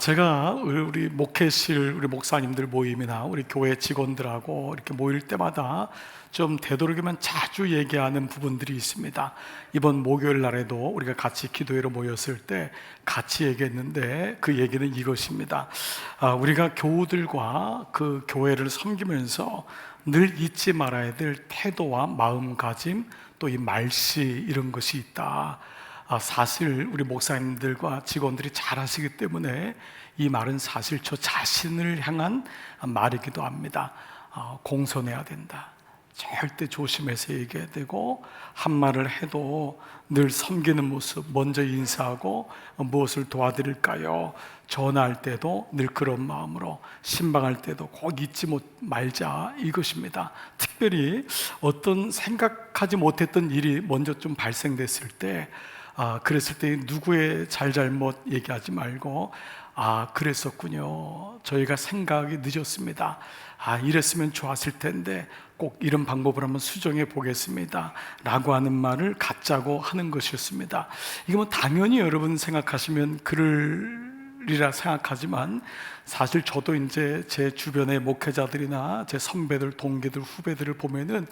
제가 우리 목회실 우리 목사님들 모임이나 우리 교회 직원들하고 이렇게 모일 때마다 좀 되도록이면 자주 얘기하는 부분들이 있습니다. 이번 목요일 날에도 우리가 같이 기도회로 모였을 때 같이 얘기했는데 그 얘기는 이것입니다. 우리가 교우들과 그 교회를 섬기면서 늘 잊지 말아야 될 태도와 마음가짐, 또 이 말씨, 이런 것이 있다. 사실 우리 목사님들과 직원들이 잘 하시기 때문에 이 말은 사실 저 자신을 향한 말이기도 합니다. 공손해야 된다. 절대 조심해서 얘기해야 되고, 한 말을 해도 늘 섬기는 모습, 먼저 인사하고 무엇을 도와드릴까요? 전화할 때도 늘 그런 마음으로, 신방할 때도 꼭 잊지 말자, 이것입니다. 특별히 어떤 생각하지 못했던 일이 먼저 좀 발생됐을 때, 그랬을 때 누구의 잘잘못 얘기하지 말고, 그랬었군요, 저희가 생각이 늦었습니다, 이랬으면 좋았을 텐데 꼭 이런 방법을 한번 수정해 보겠습니다 라고 하는 말을 갖자고 하는 것이었습니다. 이게 뭐 당연히 여러분 생각하시면 그러리라 생각하지만, 사실 저도 이제 제 주변의 목회자들이나 제 선배들, 동기들, 후배들을 보면은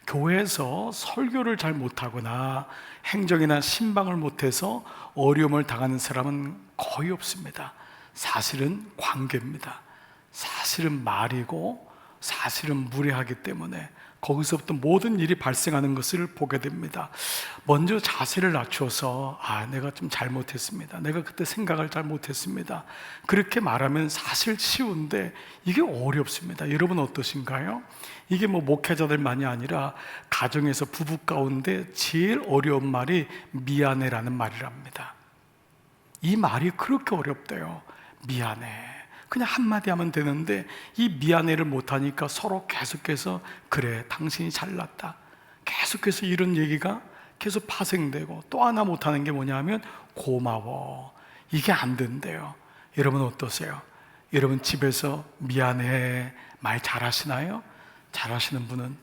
교회에서 설교를 잘 못하거나 행정이나 신방을 못해서 어려움을 당하는 사람은 거의 없습니다. 사실은 관계입니다. 사실은 말이고, 사실은 무례하기 때문에 거기서부터 모든 일이 발생하는 것을 보게 됩니다. 먼저 자세를 낮춰서 내가 좀 잘못했습니다, 내가 그때 생각을 잘 못했습니다, 그렇게 말하면 사실 쉬운데 이게 어렵습니다. 여러분 어떠신가요? 이게 뭐 목회자들만이 아니라 가정에서 부부 가운데 제일 어려운 말이 미안해라는 말이랍니다. 이 말이 그렇게 어렵대요. 미안해, 그냥 한마디 하면 되는데 이 미안해를 못하니까 서로 계속해서 그래, 당신이 잘났다, 계속해서 이런 얘기가 계속 파생되고, 또 하나 못하는 게 뭐냐면 고마워, 이게 안 된대요. 여러분 어떠세요? 여러분 집에서 미안해 말 잘하시나요? 잘하시는 분은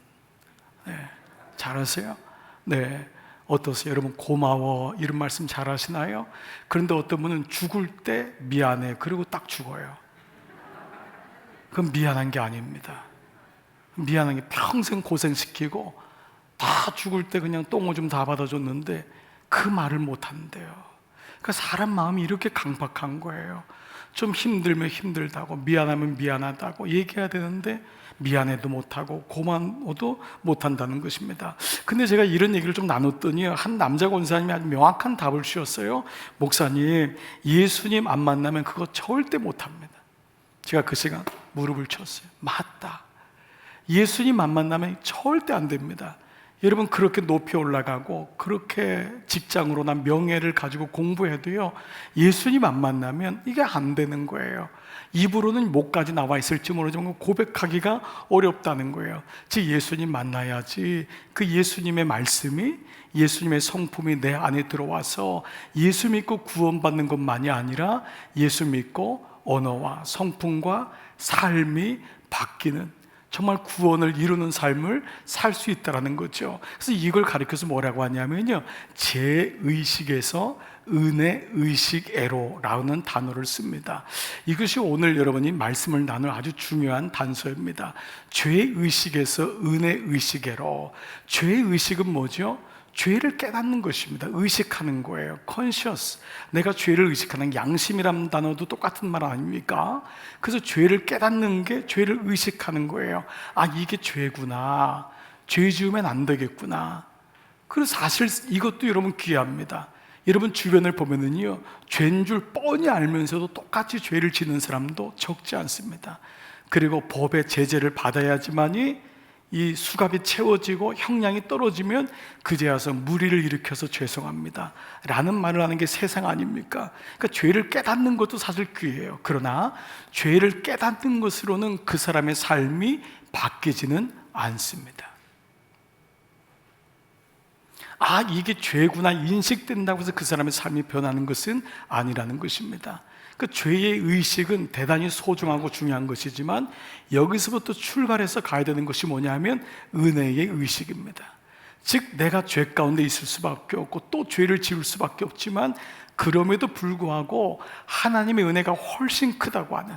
잘하세요? 네, 어떠세요? 여러분 고마워 이런 말씀 잘하시나요? 그런데 어떤 분은 죽을 때 미안해 그리고 딱 죽어요. 그건 미안한 게 아닙니다. 미안한 게 평생 고생시키고 다 죽을 때 그냥 똥오줌 다 받아줬는데 그 말을 못한대요. 그러니까 사람 마음이 이렇게 강박한 거예요. 좀 힘들면 힘들다고, 미안하면 미안하다고 얘기해야 되는데 미안해도 못하고 고마워도 못한다는 것입니다. 근데 제가 이런 얘기를 좀 나눴더니 한 남자 권사님이 아주 명확한 답을 주셨어요. 목사님, 예수님 안 만나면 그거 절대 못합니다. 제가 그 시간 무릎을 쳤어요. 맞다, 예수님 안 만나면 절대 안 됩니다. 여러분 그렇게 높이 올라가고 그렇게 직장으로나 명예를 가지고 공부해도요, 예수님 안 만나면 이게 안 되는 거예요. 입으로는 목까지 나와 있을지 모르지만 고백하기가 어렵다는 거예요. 즉 예수님 만나야지 그 예수님의 말씀이, 예수님의 성품이 내 안에 들어와서 예수 믿고 구원받는 것만이 아니라 예수 믿고 언어와 성품과 삶이 바뀌는, 정말 구원을 이루는 삶을 살 수 있다는 거죠. 그래서 이걸 가리켜서 뭐라고 하냐면요, 죄의식에서 은혜의식애로라는 단어를 씁니다. 이것이 오늘 여러분이 말씀을 나눌 아주 중요한 단서입니다. 죄의식에서 은혜의식애로. 죄의식은 뭐죠? 죄를 깨닫는 것입니다. 의식하는 거예요. conscious. 내가 죄를 의식하는, 양심이라는 단어도 똑같은 말 아닙니까? 그래서 죄를 깨닫는 게 죄를 의식하는 거예요. 이게 죄구나, 죄 지으면 안 되겠구나. 그리고 사실 이것도 여러분 귀합니다. 여러분 주변을 보면은요, 죄인 줄 뻔히 알면서도 똑같이 죄를 짓는 사람도 적지 않습니다. 그리고 법의 제재를 받아야지만이 이 수갑이 채워지고 형량이 떨어지면 그제야 와서 무리를 일으켜서 죄송합니다 라는 말을 하는 게 세상 아닙니까? 그러니까 죄를 깨닫는 것도 사실 귀해요. 그러나 죄를 깨닫는 것으로는 그 사람의 삶이 바뀌지는 않습니다. 이게 죄구나 인식된다고 해서 그 사람의 삶이 변하는 것은 아니라는 것입니다. 그 죄의 의식은 대단히 소중하고 중요한 것이지만 여기서부터 출발해서 가야 되는 것이 뭐냐면 은혜의 의식입니다. 즉 내가 죄 가운데 있을 수밖에 없고 또 죄를 지을 수밖에 없지만 그럼에도 불구하고 하나님의 은혜가 훨씬 크다고 하는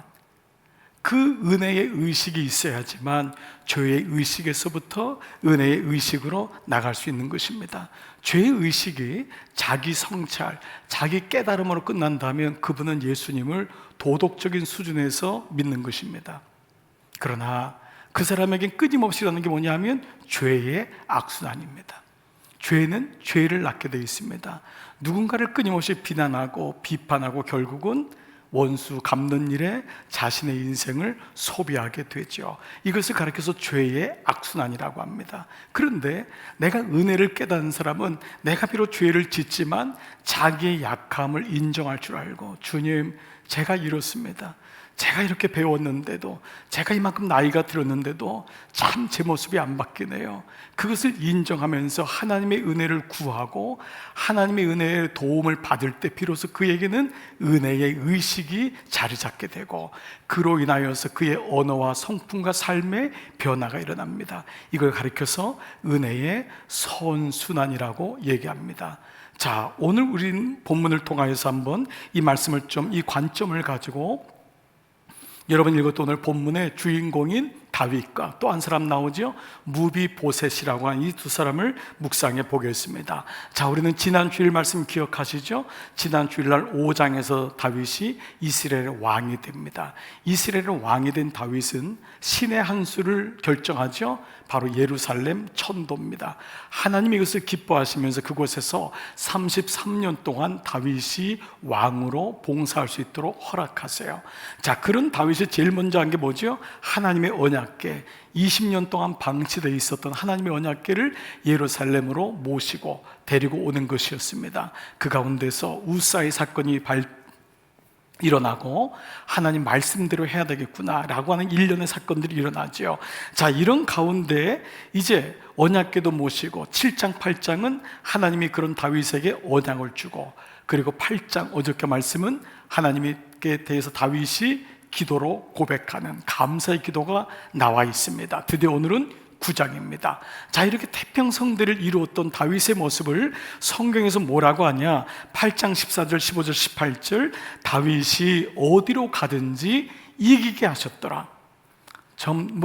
그 은혜의 의식이 있어야지만 죄의 의식에서부터 은혜의 의식으로 나갈 수 있는 것입니다. 죄의 의식이 자기 성찰, 자기 깨달음으로 끝난다면 그분은 예수님을 도덕적인 수준에서 믿는 것입니다. 그러나 그 사람에겐 끊임없이 일어나는 게 뭐냐면 죄의 악순환입니다. 죄는 죄를 낳게 되어 있습니다. 누군가를 끊임없이 비난하고 비판하고 결국은 원수 갚는 일에 자신의 인생을 소비하게 되죠. 이것을 가리켜서 죄의 악순환이라고 합니다. 그런데 내가 은혜를 깨닫는 사람은 내가 비록 죄를 짓지만 자기의 약함을 인정할 줄 알고, 주님, 제가 이렇습니다. 제가 이렇게 배웠는데도, 제가 이만큼 나이가 들었는데도 참 제 모습이 안 바뀌네요. 그것을 인정하면서 하나님의 은혜를 구하고 하나님의 은혜의 도움을 받을 때 비로소 그에게는 은혜의 의식이 자리 잡게 되고, 그로 인하여서 그의 언어와 성품과 삶의 변화가 일어납니다. 이걸 가리켜서 은혜의 선순환이라고 얘기합니다. 자, 오늘 우린 본문을 통하여서 한번 이 말씀을 이 관점을 가지고, 여러분 읽었던 오늘 본문의 주인공인 다윗과 또 한 사람 나오죠. 무비보셋이라고 하는 이 두 사람을 묵상해 보겠습니다. 자, 우리는 지난 주일 말씀 기억하시죠? 지난 주일날 5장에서 다윗이 이스라엘의 왕이 됩니다. 이스라엘의 왕이 된 다윗은 신의 한 수를 결정하죠. 바로 예루살렘 천도입니다. 하나님이 이것을 기뻐하시면서 그곳에서 33년 동안 다윗이 왕으로 봉사할 수 있도록 허락하세요. 자, 그런 다윗이 제일 먼저 한 게 뭐죠? 하나님의 언약궤, 20년 동안 방치되어 있었던 하나님의 언약궤를 예루살렘으로 모시고 데리고 오는 것이었습니다. 그 가운데서 우사의 사건이 일어나고 하나님 말씀대로 해야 되겠구나라고 하는 일련의 사건들이 일어나죠. 자, 이런 가운데 이제 언약궤도 모시고 7장 8장은 하나님이 그런 다윗에게 언약을 주고, 그리고 8장 어저께 말씀은 하나님께 대해서 다윗이 기도로 고백하는 감사의 기도가 나와 있습니다. 드디어 오늘은 9장입니다. 자, 이렇게 태평성대를 이루었던 다윗의 모습을 성경에서 뭐라고 하냐? 8장 14절, 15절, 18절, 다윗이 어디로 가든지 이기게 하셨더라.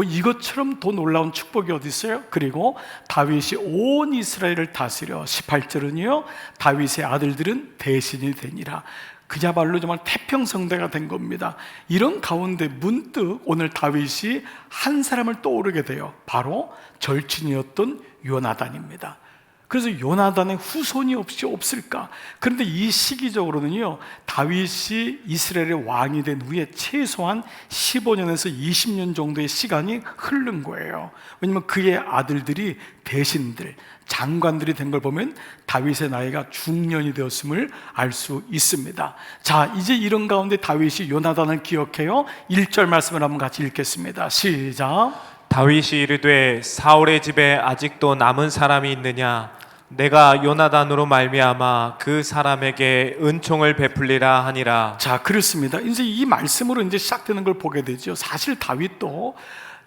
이것처럼 더 놀라운 축복이 어디 있어요? 그리고 다윗이 온 이스라엘을 다스려, 18절은요, 다윗의 아들들은 대신이 되니라. 그야말로 정말 태평성대가 된 겁니다. 이런 가운데 문득 오늘 다윗이 한 사람을 떠오르게 돼요. 바로 절친이었던 요나단입니다. 그래서 요나단의 후손이 없을까? 그런데 이 시기적으로는요, 다윗이 이스라엘의 왕이 된 후에 최소한 15년에서 20년 정도의 시간이 흐른 거예요. 왜냐하면 그의 아들들이 대신들, 장관들이 된 걸 보면 다윗의 나이가 중년이 되었음을 알 수 있습니다. 자, 이제 이런 가운데 다윗이 요나단을 기억해요. 1절 말씀을 한번 같이 읽겠습니다. 시작. 다윗이 이르되 사울의 집에 아직도 남은 사람이 있느냐? 내가 요나단으로 말미암아 그 사람에게 은총을 베풀리라 하니라. 자, 그렇습니다. 이제 이 말씀으로 이제 시작되는 걸 보게 되죠. 사실 다윗도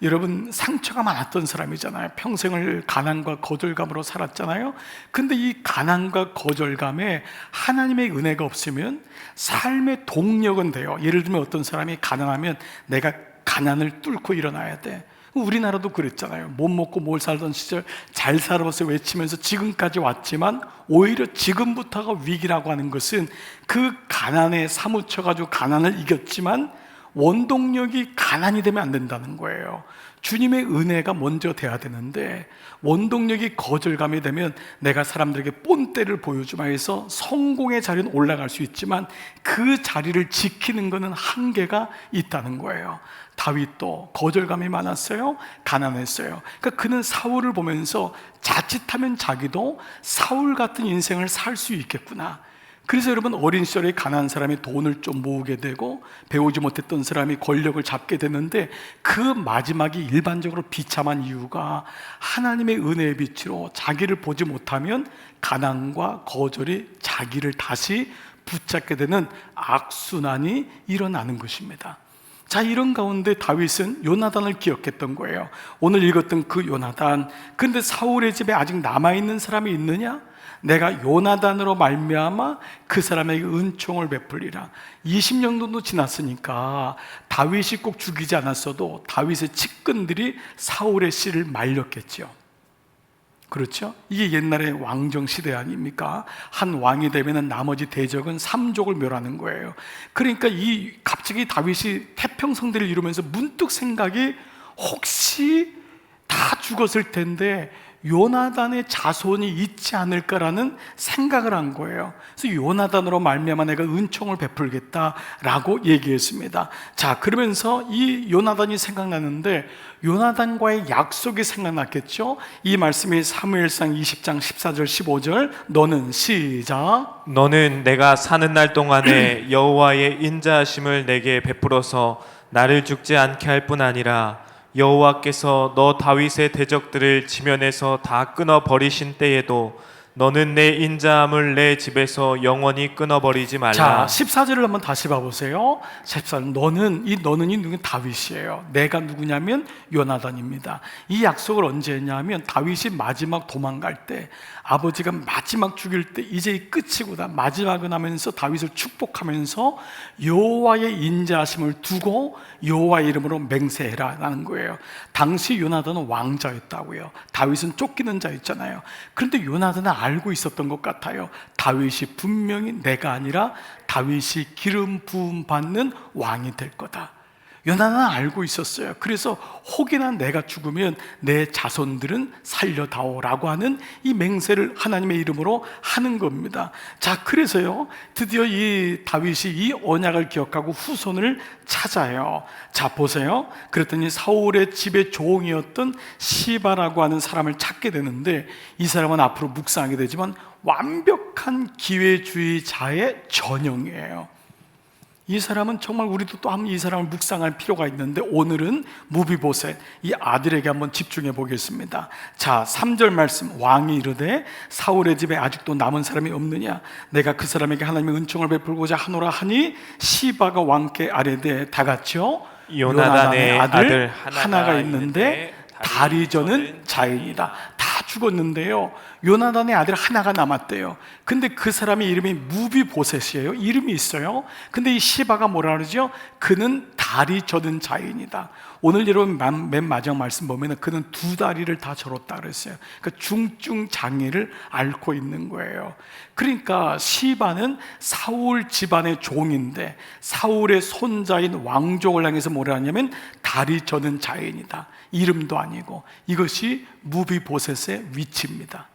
여러분 상처가 많았던 사람이잖아요. 평생을 가난과 거절감으로 살았잖아요. 근데 이 가난과 거절감에 하나님의 은혜가 없으면 삶의 동력은 돼요. 예를 들면 어떤 사람이 가난하면 내가 가난을 뚫고 일어나야 돼. 우리나라도 그랬잖아요. 못 먹고 뭘 살던 시절 잘 살아서 외치면서 지금까지 왔지만 오히려 지금부터가 위기라고 하는 것은 그 가난에 사무쳐가지고 가난을 이겼지만 원동력이 가난이 되면 안 된다는 거예요. 주님의 은혜가 먼저 돼야 되는데 원동력이 거절감이 되면 내가 사람들에게 본때를 보여주마 해서 성공의 자리는 올라갈 수 있지만 그 자리를 지키는 것은 한계가 있다는 거예요. 다윗도 거절감이 많았어요. 가난했어요. 그러니까 그는 사울을 보면서 자칫하면 자기도 사울 같은 인생을 살 수 있겠구나. 그래서 여러분, 어린 시절에 가난한 사람이 돈을 좀 모으게 되고 배우지 못했던 사람이 권력을 잡게 되는데 그 마지막이 일반적으로 비참한 이유가 하나님의 은혜의 빛으로 자기를 보지 못하면 가난과 거절이 자기를 다시 붙잡게 되는 악순환이 일어나는 것입니다. 자, 이런 가운데 다윗은 요나단을 기억했던 거예요. 오늘 읽었던 그 요나단. 그런데 사울의 집에 아직 남아있는 사람이 있느냐? 내가 요나단으로 말미암아 그 사람에게 은총을 베풀리라. 20년 정도 지났으니까 다윗이 꼭 죽이지 않았어도 다윗의 측근들이 사울의 씨를 말렸겠죠. 그렇죠? 이게 옛날의 왕정 시대 아닙니까? 한 왕이 되면 나머지 대적은 삼족을 멸하는 거예요. 그러니까 갑자기 다윗이 태평성대를 이루면서 문득 생각이, 혹시 다 죽었을 텐데 요나단의 자손이 있지 않을까라는 생각을 한 거예요. 그래서 요나단으로 말미암아 내가 은총을 베풀겠다라고 얘기했습니다. 자, 그러면서 이 요나단이 생각나는데 요나단과의 약속이 생각났겠죠. 이 말씀이 사무엘상 20장 14절 15절, 너는 시작. 너는 내가 사는 날 동안에 여호와의 인자하심을 내게 베풀어서 나를 죽지 않게 할 뿐 아니라 여호와께서 너 다윗의 대적들을 지면에서 다 끊어 버리신 때에도 너는 내 인자함을 내 집에서 영원히 끊어 버리지 말라. 자, 14절을 한번 다시 봐보세요. 14절, 너는이 누구? 다윗이에요. 내가 누구냐면 요나단입니다. 이 약속을 언제 했냐면 다윗이 마지막 도망갈 때, 아버지가 마지막 죽일 때 이제 끝이구나, 마지막은 하면서 다윗을 축복하면서 여호와의 인자하심을 두고 여호와의 이름으로 맹세해라 라는 거예요. 당시 요나단은 왕자였다고요. 다윗은 쫓기는 자였잖아요. 그런데 요나단은 알고 있었던 것 같아요. 다윗이 분명히 내가 아니라 다윗이 기름 부음 받는 왕이 될 거다. 요나단은 알고 있었어요. 그래서 혹여나 내가 죽으면 내 자손들은 살려다오라고 하는 이 맹세를 하나님의 이름으로 하는 겁니다. 자, 그래서요, 드디어 이 다윗이 이 언약을 기억하고 후손을 찾아요. 자, 보세요. 그랬더니 사울의 집의 종이었던 시바라고 하는 사람을 찾게 되는데, 이 사람은 앞으로 묵상하게 되지만 완벽한 기회주의자의 전형이에요. 이 사람은 정말 우리도 또 한번 이 사람을 묵상할 필요가 있는데, 오늘은 무비보셋 이 아들에게 한번 집중해 보겠습니다. 자, 3절 말씀, 왕이 이르되 사울의 집에 아직도 남은 사람이 없느냐, 내가 그 사람에게 하나님의 은총을 베풀고자 하노라 하니 시바가 왕께 아뢰되, 다 같이요, 요나단의 아들 하나가 있는데 다리 저는 자인이다. 다 죽었는데요, 요나단의 아들 하나가 남았대요. 근데 그 사람의 이름이 무비보셋이에요. 이름이 있어요. 근데 이 시바가 뭐라 그러죠? 그는 다리 저는 자인이다. 오늘 여러분 맨 마지막 말씀 보면 그는 두 다리를 다 절었다 그랬어요. 그러니까 중증 장애를 앓고 있는 거예요. 그러니까 시바는 사울 집안의 종인데 사울의 손자인 왕족을 향해서 뭐라 하냐면 다리 저는 자인이다. 이름도 아니고, 이것이 무비보셋의 위치입니다.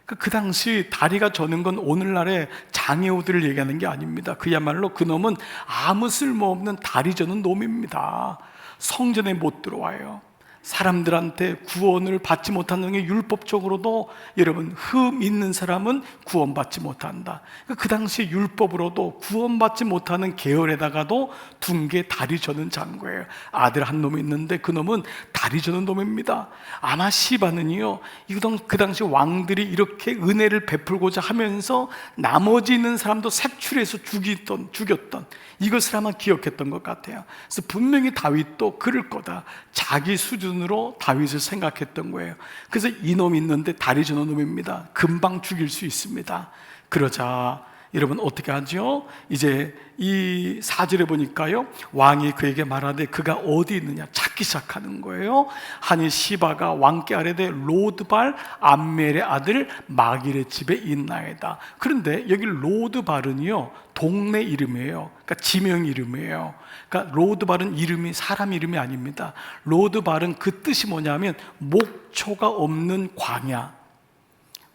그 당시 다리가 저는 건 오늘날의 장애우들을 얘기하는 게 아닙니다. 그야말로 그 놈은 아무 쓸모없는 다리 저는 놈입니다. 성전에 못 들어와요. 사람들한테 구원을 받지 못하는 게 율법적으로도, 여러분, 흠 있는 사람은 구원받지 못한다. 그 당시 율법으로도 구원받지 못하는 계열에다가도 둔 게 다리 저는 자인 거예요. 아들 한 놈이 있는데 그 놈은 다리 저는 놈입니다. 아마 시바는요, 그 당시 왕들이 이렇게 은혜를 베풀고자 하면서 나머지 있는 사람도 색출해서 죽였던 이것을 아마 기억했던 것 같아요. 그래서 분명히 다윗도 그럴 거다, 자기 수준으로 다윗을 생각했던 거예요. 그래서 이놈 있는데 다리 저는 놈입니다. 금방 죽일 수 있습니다. 그러자 여러분 어떻게 하죠? 이제 이 4절에 보니까요, 왕이 그에게 말하되 그가 어디 있느냐 찾기 시작하는 거예요. 하니 시바가 왕께 아뢰되 로드발 암멜의 아들 마길의 집에 있나이다. 그런데 여기 로드발은요 동네 이름이에요. 그러니까 지명 이름이에요. 그러니까 로드발은 이름이 사람 이름이 아닙니다. 로드발은 그 뜻이 뭐냐면 목초가 없는 광야,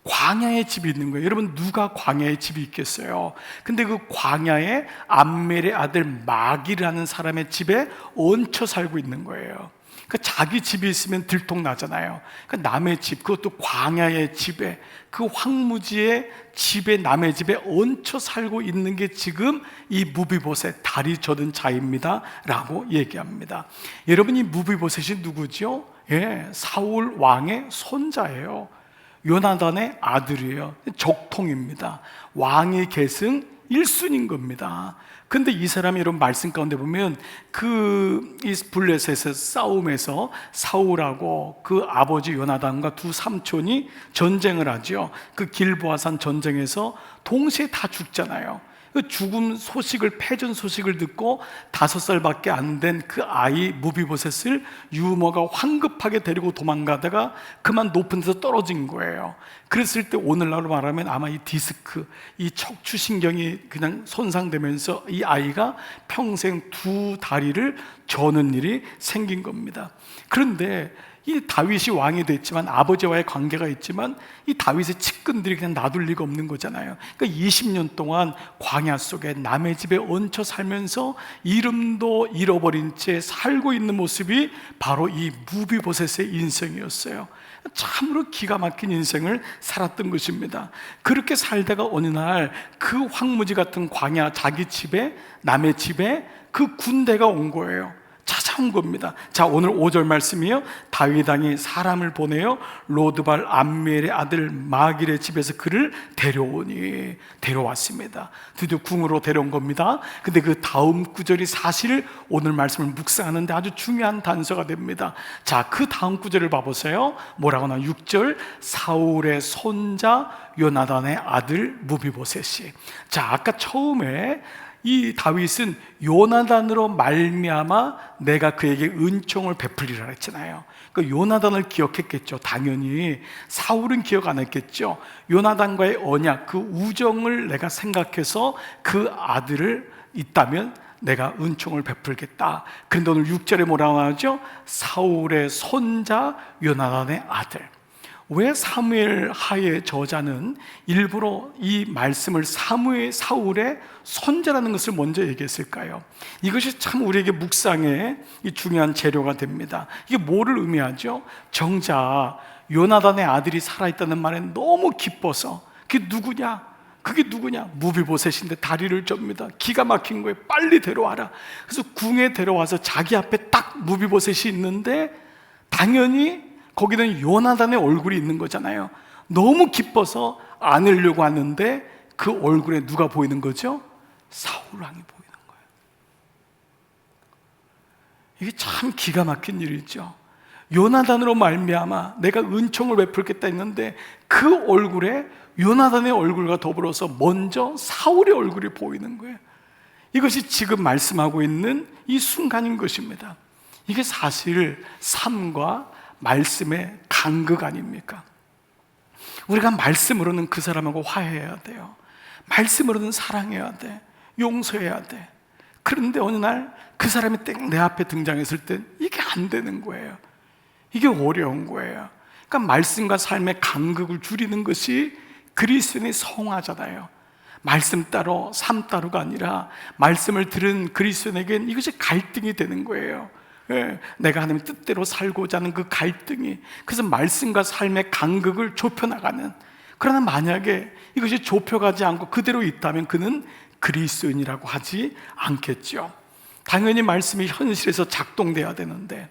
광야에 집이 있는 거예요. 여러분, 누가 광야에 집이 있겠어요? 근데 그 광야에 암멜의 아들 마기라는 사람의 집에 얹혀 살고 있는 거예요. 그러니까 자기 집이 있으면 들통나잖아요. 그러니까 남의 집, 그것도 광야의 집에, 그 황무지의 집에, 남의 집에 얹혀 살고 있는 게 지금 이 무비보셋, 다리 저든 자입니다 라고 얘기합니다. 여러분, 이 무비보셋이 누구죠? 예, 사울 왕의 손자예요. 요나단의 아들이에요. 적통입니다. 왕의 계승 1순인 겁니다. 근데 이 사람이 여러분 말씀 가운데 보면 이 블레셋의 싸움에서 사울하고 그 아버지 요나단과 두 삼촌이 전쟁을 하죠. 그 길보아산 전쟁에서 동시에 다 죽잖아요. 그 죽음 소식을, 패전 소식을 듣고 5살밖에 안 된 그 아이 무비보셋을 유모가 황급하게 데리고 도망가다가 그만 높은 데서 떨어진 거예요. 그랬을 때 오늘날로 말하면 아마 이 디스크, 이 척추신경이 그냥 손상되면서 이 아이가 평생 두 다리를 저는 일이 생긴 겁니다. 그런데 이 다윗이 왕이 됐지만 아버지와의 관계가 있지만 이 다윗의 측근들이 그냥 놔둘 리가 없는 거잖아요. 그러니까 20년 동안 광야 속에 남의 집에 얹혀 살면서 이름도 잃어버린 채 살고 있는 모습이 바로 이 무비보셋의 인생이었어요. 참으로 기가 막힌 인생을 살았던 것입니다. 그렇게 살다가 어느 날 그 황무지 같은 광야 자기 집에, 남의 집에 그 군대가 온 거예요. 찾아온 겁니다. 자, 오늘 5절 말씀이요. 다윗 왕이 사람을 보내어 로드발 암미엘의 아들 마길의 집에서 그를 데려왔습니다. 드디어 궁으로 데려온 겁니다. 근데 그 다음 구절이 사실 오늘 말씀을 묵상하는데 아주 중요한 단서가 됩니다. 자, 그 다음 구절을 봐보세요. 뭐라고 하나? 6절, 사울의 손자 요나단의 아들 무비보셋이. 자, 아까 처음에 이 다윗은 요나단으로 말미암아 내가 그에게 은총을 베풀리라 했잖아요. 그 요나단을 기억했겠죠. 당연히 사울은 기억 안 했겠죠. 요나단과의 언약, 그 우정을 내가 생각해서 그 아들을 있다면 내가 은총을 베풀겠다. 그런데 오늘 6절에 뭐라고 하죠? 사울의 손자 요나단의 아들. 왜 사무엘 하의 저자는 일부러 이 말씀을 사울의 손자라는 것을 먼저 얘기했을까요? 이것이 참 우리에게 묵상의 이 중요한 재료가 됩니다. 이게 뭐를 의미하죠? 정작 요나단의 아들이 살아있다는 말에 너무 기뻐서 그게 누구냐? 무비보셋인데 다리를 접니다. 기가 막힌 거예요. 빨리 데려와라. 그래서 궁에 데려와서 자기 앞에 딱 무비보셋이 있는데 당연히 거기는 요나단의 얼굴이 있는 거잖아요. 너무 기뻐서 안으려고 하는데 그 얼굴에 누가 보이는 거죠? 사울 왕이 보이는 거예요. 이게 참 기가 막힌 일이죠. 요나단으로 말미암아 내가 은총을 베풀겠다 했는데 그 얼굴에 요나단의 얼굴과 더불어서 먼저 사울의 얼굴이 보이는 거예요. 이것이 지금 말씀하고 있는 이 순간인 것입니다. 이게 사실 삶과 말씀의 간극 아닙니까? 우리가 말씀으로는 그 사람하고 화해해야 돼요. 말씀으로는 사랑해야 돼. 용서해야 돼. 그런데 어느 날 그 사람이 땡 내 앞에 등장했을 때 이게 안 되는 거예요. 이게 어려운 거예요. 그러니까 말씀과 삶의 간극을 줄이는 것이 그리스도인의 성화잖아요. 말씀 따로 삶 따로가 아니라 말씀을 들은 그리스도인에겐 이것이 갈등이 되는 거예요. 내가 하나님 뜻대로 살고자 하는 그 갈등이, 그래서 말씀과 삶의 간극을 좁혀나가는. 그러나 만약에 이것이 좁혀가지 않고 그대로 있다면 그는 그리스도인이라고 하지 않겠죠. 당연히 말씀이 현실에서 작동돼야 되는데,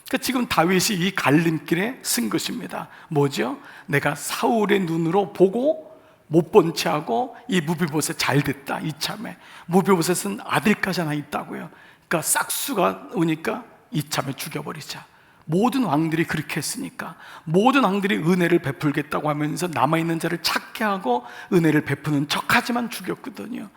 그러니까 지금 다윗이 이 갈림길에 쓴 것입니다. 뭐죠? 내가 사울의 눈으로 보고 못 본 채 하고 이 무비보셋 잘 됐다, 이참에. 무비보셋은 아들까지 하나 있다고요. 그러니까 싹수가 오니까 이참에 죽여버리자. 모든 왕들이 그렇게 했으니까, 모든 왕들이 은혜를 베풀겠다고 하면서 남아있는 자를 찾게 하고 은혜를 베푸는 척하지만 죽였거든요.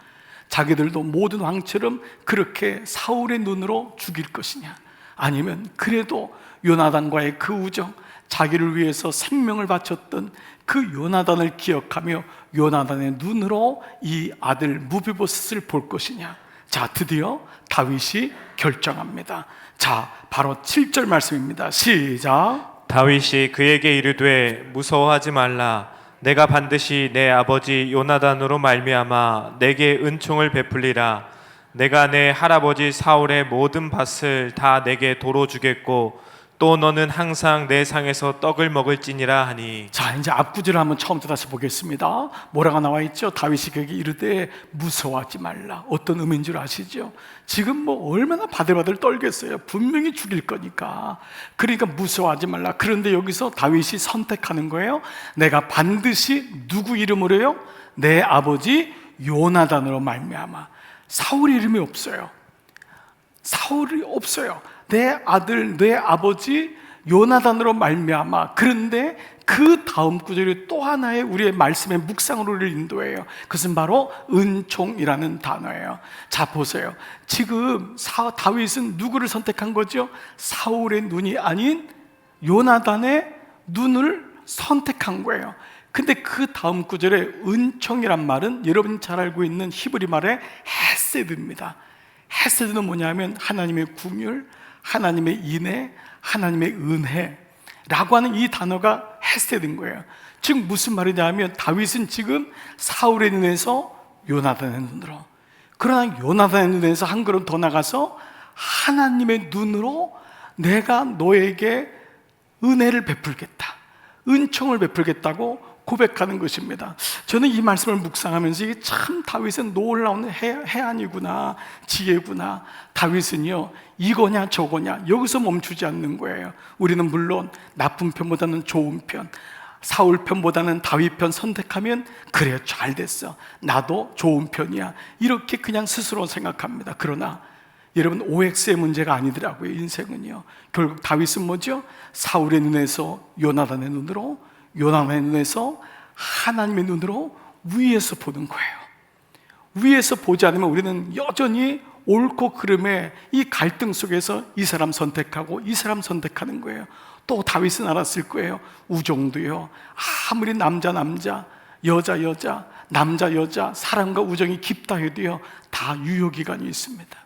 자기들도 모든 왕처럼 그렇게 사울의 눈으로 죽일 것이냐, 아니면 그래도 요나단과의 그 우정, 자기를 위해서 생명을 바쳤던 그 요나단을 기억하며 요나단의 눈으로 이 아들 무비보셋을 볼 것이냐. 자, 드디어 다윗이 결정합니다. 자, 바로 7절 말씀입니다. 시작. 다윗이 그에게 이르되 무서워하지 말라. 내가 반드시 내 아버지 요나단으로 말미암아 내게 은총을 베풀리라. 내가 내 할아버지 사울의 모든 밭을 다 내게 도로 주겠고 또 너는 항상 내 상에서 떡을 먹을지니라 하니. 자, 이제 앞구절을 한번 처음부터 다시 보겠습니다. 뭐라고 나와 있죠? 다윗이 그에게 이르되 무서워하지 말라. 어떤 의미인 줄 아시죠? 지금 뭐 얼마나 바들바들 떨겠어요. 분명히 죽일 거니까. 그러니까 무서워하지 말라. 그런데 여기서 다윗이 선택하는 거예요. 내가 반드시 누구 이름으로요? 내 아버지 요나단으로 말미암아. 사울의 이름이 없어요. 사울이 없어요. 내 아들, 내 아버지 요나단으로 말미암아. 그런데 그 다음 구절이 또 하나의 우리의 말씀의 묵상으로 우리를 인도해요. 그것은 바로 은총이라는 단어예요. 자, 보세요. 지금 다윗은 누구를 선택한 거죠? 사울의 눈이 아닌 요나단의 눈을 선택한 거예요. 근데 그 다음 구절에 은총이란 말은 여러분이 잘 알고 있는 히브리 말의 헤세드입니다. 헤세드는 뭐냐면 하나님의 긍휼, 하나님의 인애, 하나님의 은혜라고 하는 이 단어가 헤세드인 거예요. 즉 무슨 말이냐면 다윗은 지금 사울의 눈에서 요나단의 눈으로, 그러나 요나단의 눈에서 한 걸음 더 나가서 하나님의 눈으로 내가 너에게 은혜를 베풀겠다, 은총을 베풀겠다고 고백하는 것입니다. 저는 이 말씀을 묵상하면서 이게 참 다윗은 놀라운 해안이구나, 지혜구나. 다윗은요, 이거냐 저거냐 여기서 멈추지 않는 거예요. 우리는 물론 나쁜 편보다는 좋은 편, 사울 편보다는 다윗 편 선택하면 그래 잘 됐어, 나도 좋은 편이야, 이렇게 그냥 스스로 생각합니다. 그러나 여러분, OX의 문제가 아니더라고요. 인생은요, 결국 다윗은 뭐죠? 사울의 눈에서 요나단의 눈으로, 요나단의 눈에서 하나님의 눈으로 위에서 보는 거예요. 위에서 보지 않으면 우리는 여전히 옳고 그름의 이 갈등 속에서 이 사람 선택하고 이 사람 선택하는 거예요. 또 다윗은 알았을 거예요. 우정도요, 아무리 남자 여자 남자 사랑과 우정이 깊다 해도요, 다 유효기간이 있습니다.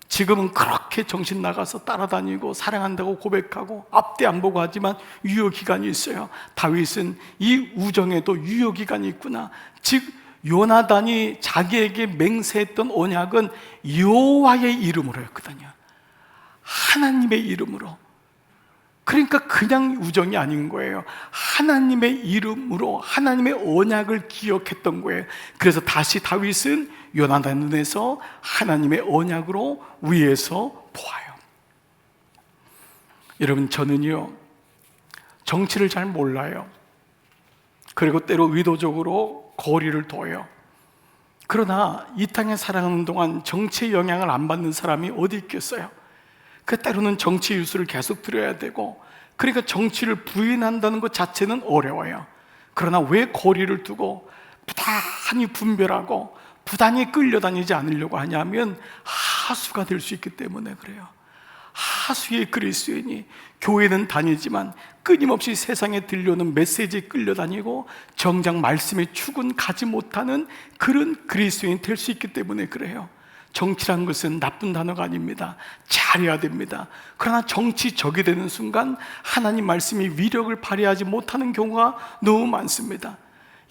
지금은 그렇게 정신 나가서 따라다니고 사랑한다고 고백하고 앞뒤 안 보고 하지만 유효기간이 있어요. 다윗은 이 우정에도 유효기간이 있구나. 즉 요나단이 자기에게 맹세했던 언약은 여호와의 이름으로였거든요. 하나님의 이름으로. 그러니까 그냥 우정이 아닌 거예요. 하나님의 이름으로 하나님의 언약을 기억했던 거예요. 그래서 다시 다윗은 요나단 눈에서 하나님의 언약으로 위에서 보아요. 여러분, 저는요 정치를 잘 몰라요. 그리고 때로 의도적으로 거리를 둬요. 그러나 이 땅에 살아가는 동안 정치의 영향을 안 받는 사람이 어디 있겠어요? 그 때로는 정치 뉴스를 계속 들어야 되고, 그러니까 정치를 부인한다는 것 자체는 어려워요. 그러나 왜 거리를 두고 부단히 분별하고 부단히 끌려다니지 않으려고 하냐면 하수가 될 수 있기 때문에 그래요. 하수의 그리스도인이 교회는 다니지만 끊임없이 세상에 들려오는 메시지에 끌려다니고 정작 말씀의 축은 가지 못하는 그런 그리스도인이 될 수 있기 때문에 그래요. 정치란 것은 나쁜 단어가 아닙니다. 잘해야 됩니다. 그러나 정치적이 되는 순간 하나님 말씀이 위력을 발휘하지 못하는 경우가 너무 많습니다.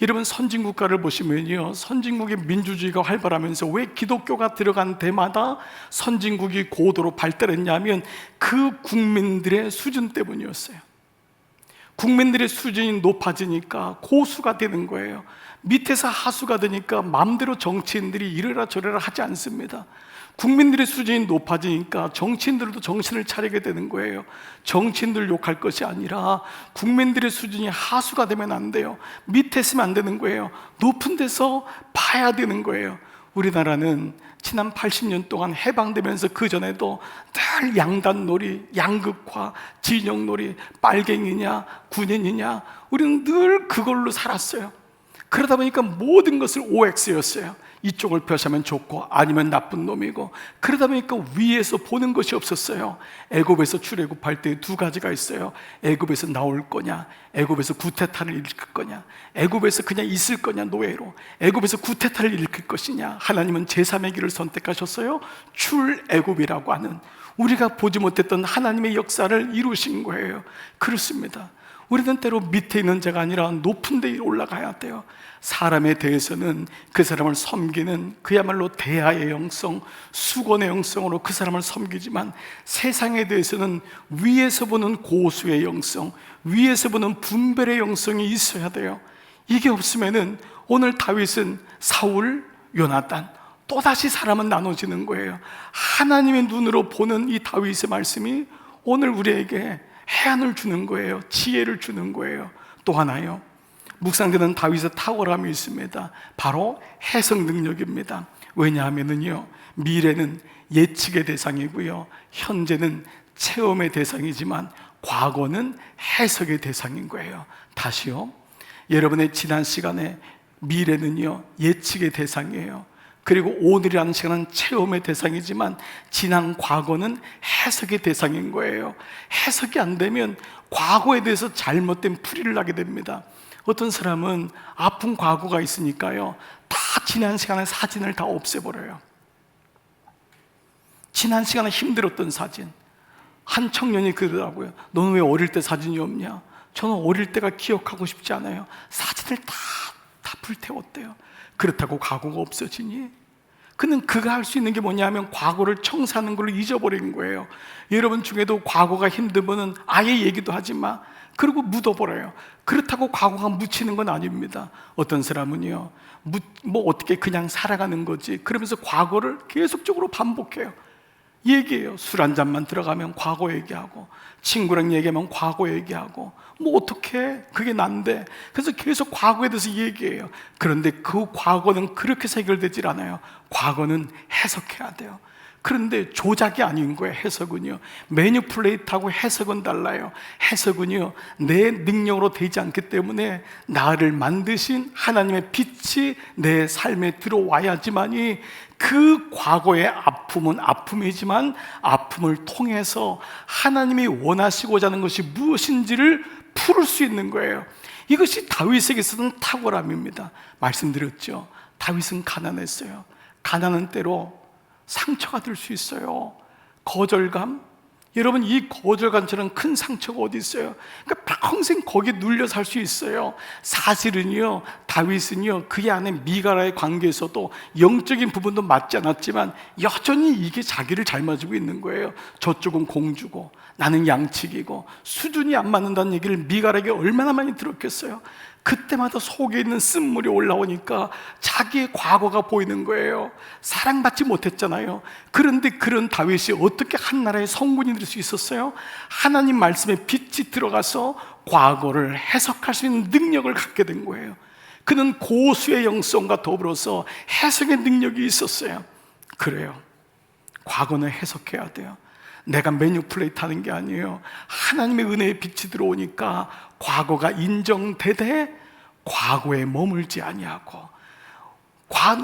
여러분, 선진국가를 보시면요, 선진국의 민주주의가 활발하면서 왜 기독교가 들어간 데마다 선진국이 고도로 발달했냐면 그 국민들의 수준 때문이었어요. 국민들의 수준이 높아지니까 고수가 되는 거예요. 밑에서 하수가 되니까 마음대로 정치인들이 이래라 저래라 하지 않습니다. 국민들의 수준이 높아지니까 정치인들도 정신을 차리게 되는 거예요. 정치인들 욕할 것이 아니라 국민들의 수준이 하수가 되면 안 돼요. 밑에 있으면 안 되는 거예요. 높은 데서 봐야 되는 거예요. 우리나라는 지난 80년 동안 해방되면서 그 전에도 늘 양단놀이, 양극화, 진영놀이, 빨갱이냐 군인이냐, 우리는 늘 그걸로 살았어요. 그러다 보니까 모든 것을 OX였어요. 이쪽을 표시하면 좋고 아니면 나쁜 놈이고. 그러다 보니까 위에서 보는 것이 없었어요. 애굽에서 출애굽할 때 두 가지가 있어요. 애굽에서 나올 거냐, 애굽에서 구테타를 일으킬 거냐, 애굽에서 그냥 있을 거냐 노예로, 애굽에서 구테타를 일으킬 것이냐. 하나님은 제3의 길을 선택하셨어요. 출애굽이라고 하는, 우리가 보지 못했던 하나님의 역사를 이루신 거예요. 그렇습니다. 우리는 때로 밑에 있는 자가 아니라 높은 데 올라가야 돼요. 사람에 대해서는 그 사람을 섬기는 그야말로 대하의 영성, 수건의 영성으로 그 사람을 섬기지만, 세상에 대해서는 위에서 보는 고수의 영성, 위에서 보는 분별의 영성이 있어야 돼요. 이게 없으면은 오늘 다윗은 사울, 요나단, 또다시 사람은 나눠지는 거예요. 하나님의 눈으로 보는 이 다윗의 말씀이 오늘 우리에게 해안을 주는 거예요. 지혜를 주는 거예요. 또 하나요, 묵상되는 다윗의 탁월함이 있습니다. 바로 해석 능력입니다. 왜냐하면은요, 미래는 예측의 대상이고요, 현재는 체험의 대상이지만 과거는 해석의 대상인 거예요. 다시요, 여러분의 지난 시간에 미래는요, 예측의 대상이에요. 그리고 오늘이라는 시간은 체험의 대상이지만 지난 과거는 해석의 대상인 거예요. 해석이 안 되면 과거에 대해서 잘못된 풀이를 하게 됩니다. 어떤 사람은 아픈 과거가 있으니까요, 다 지난 시간의 사진을 다 없애버려요. 지난 시간에 힘들었던 사진. 한 청년이 그러더라고요. 너는 왜 어릴 때 사진이 없냐? 저는 어릴 때가 기억하고 싶지 않아요. 사진을 다 불태웠대요. 그렇다고 과거가 없어지니? 그는 그가 할 수 있는 게 뭐냐면 과거를 청산하는 걸 잊어버린 거예요. 여러분 중에도 과거가 힘든 분은 아예 얘기도 하지 마, 그리고 묻어버려요. 그렇다고 과거가 묻히는 건 아닙니다. 어떤 사람은요, 어떻게 그냥 살아가는 거지, 그러면서 과거를 계속적으로 반복해요. 얘기해요. 술 한 잔만 들어가면 과거 얘기하고, 친구랑 얘기하면 과거 얘기하고, 어떻게 그게 난데. 그래서 계속 과거에 대해서 얘기해요. 그런데 그 과거는 그렇게 해결되질 않아요. 과거는 해석해야 돼요. 그런데 조작이 아닌 거예요. 해석은요, 매니플레이트하고 해석은 달라요. 해석은요, 내 능력으로 되지 않기 때문에 나를 만드신 하나님의 빛이 내 삶에 들어와야지만이 그 과거의 아픔은 아픔이지만 아픔을 통해서 하나님이 원하시고자 하는 것이 무엇인지를 풀을 수 있는 거예요. 이것이 다윗에게 있었던 탁월함입니다. 말씀드렸죠, 다윗은 가난했어요. 가난은 때로 상처가 될 수 있어요. 거절감. 여러분, 이 거절감처럼 큰 상처가 어디 있어요? 그러니까 평생 거기에 눌려 살 수 있어요. 사실은요, 다윗은요, 그의 아내 미갈과의 관계에서도 영적인 부분도 맞지 않았지만 여전히 이게 자기를 잘 맞고 있는 거예요. 저쪽은 공주고 나는 양치기고 수준이 안 맞는다는 얘기를 미갈에게 얼마나 많이 들었겠어요. 그때마다 속에 있는 쓴물이 올라오니까 자기의 과거가 보이는 거예요. 사랑받지 못했잖아요. 그런데 그런 다윗이 어떻게 한 나라의 성군이 될 수 있었어요? 하나님 말씀에 빛이 들어가서 과거를 해석할 수 있는 능력을 갖게 된 거예요. 그는 고수의 영성과 더불어서 해석의 능력이 있었어요. 그래요, 과거는 해석해야 돼요. 내가 매니플레이트 하는 게 아니에요. 하나님의 은혜의 빛이 들어오니까 과거가 인정되되 과거에 머물지 아니하고,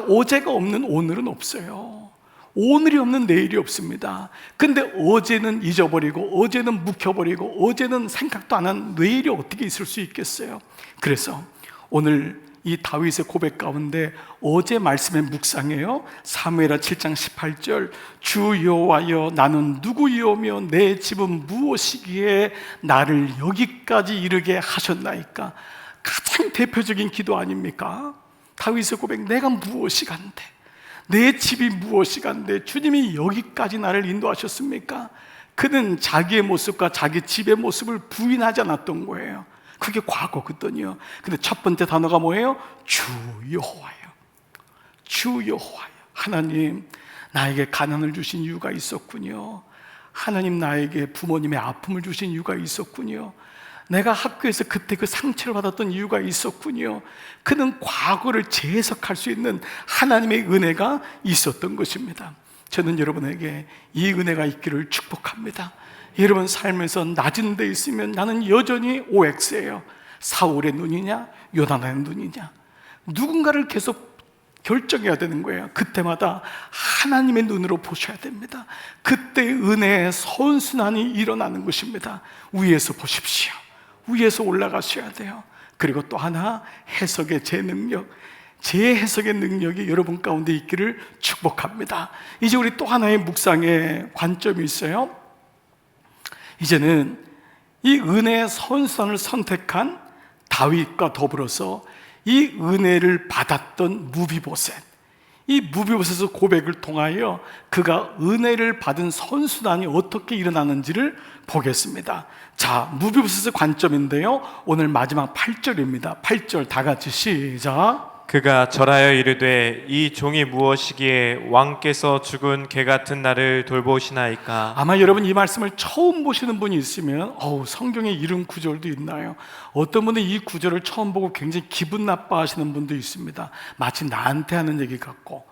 어제가 없는 오늘은 없어요. 오늘이 없는 내일이 없습니다. 근데 어제는 잊어버리고 어제는 묵혀버리고 어제는 생각도 안 한 내일이 어떻게 있을 수 있겠어요? 그래서 오늘 이 다윗의 고백 가운데 어제 말씀의 묵상이에요. 사무엘하 7장 18절, 주 여호와여 나는 누구이오며 내 집은 무엇이기에 나를 여기까지 이르게 하셨나이까. 가장 대표적인 기도 아닙니까? 다윗의 고백, 내가 무엇이 간데, 내 집이 무엇이 간데 주님이 여기까지 나를 인도하셨습니까? 그는 자기의 모습과 자기 집의 모습을 부인하지 않았던 거예요. 그게 과거거든요. 근데 첫 번째 단어가 뭐예요? 주 여호와예요. 주 여호와예요. 하나님, 나에게 가난을 주신 이유가 있었군요. 하나님, 나에게 부모님의 아픔을 주신 이유가 있었군요. 내가 학교에서 그때 그 상처를 받았던 이유가 있었군요. 그는 과거를 재해석할 수 있는 하나님의 은혜가 있었던 것입니다. 저는 여러분에게 이 은혜가 있기를 축복합니다. 여러분 삶에서 낮은 데 있으면 나는 여전히 OX예요. 사울의 눈이냐 요나단의 눈이냐, 누군가를 계속 결정해야 되는 거예요. 그때마다 하나님의 눈으로 보셔야 됩니다. 그때 은혜의 선순환이 일어나는 것입니다. 위에서 보십시오. 위에서 올라가셔야 돼요. 그리고 또 하나, 해석의 재해석의 능력이 여러분 가운데 있기를 축복합니다. 이제 우리 또 하나의 묵상의 관점이 있어요. 이제는 이 은혜의 선선을 선택한 다윗과 더불어서 이 은혜를 받았던 무비보셋, 이 무비보셋의 고백을 통하여 그가 은혜를 받은 선순환이 어떻게 일어나는지를 보겠습니다. 자, 무비보셋의 관점인데요, 오늘 마지막 8절입니다. 8절 다 같이 시작. 그가 절하여 이르되 이 종이 무엇이기에 왕께서 죽은 개 같은 나를 돌보시나이까. 아마 여러분 이 말씀을 처음 보시는 분이 있으면 성경에 이런 구절도 있나요? 어떤 분은 이 구절을 처음 보고 굉장히 기분 나빠하시는 분도 있습니다. 마치 나한테 하는 얘기 같고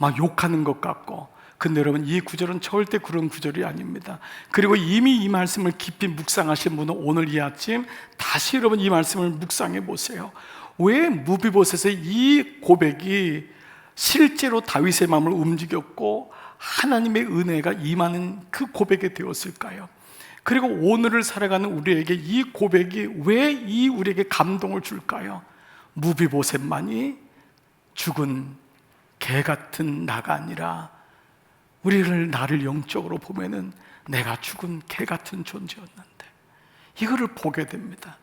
막 욕하는 것 같고, 근데 여러분 이 구절은 절대 그런 구절이 아닙니다. 그리고 이미 이 말씀을 깊이 묵상하신 분은 오늘 이 아침 다시 여러분 이 말씀을 묵상해 보세요. 왜 무비보셋의 이 고백이 실제로 다윗의 마음을 움직였고 하나님의 은혜가 임하는 그 고백이 되었을까요? 그리고 오늘을 살아가는 우리에게 이 고백이 왜 우리에게 감동을 줄까요? 무비보셋만이 죽은 개 같은 나가 아니라 나를 영적으로 보면은 내가 죽은 개 같은 존재였는데, 이거를 보게 됩니다.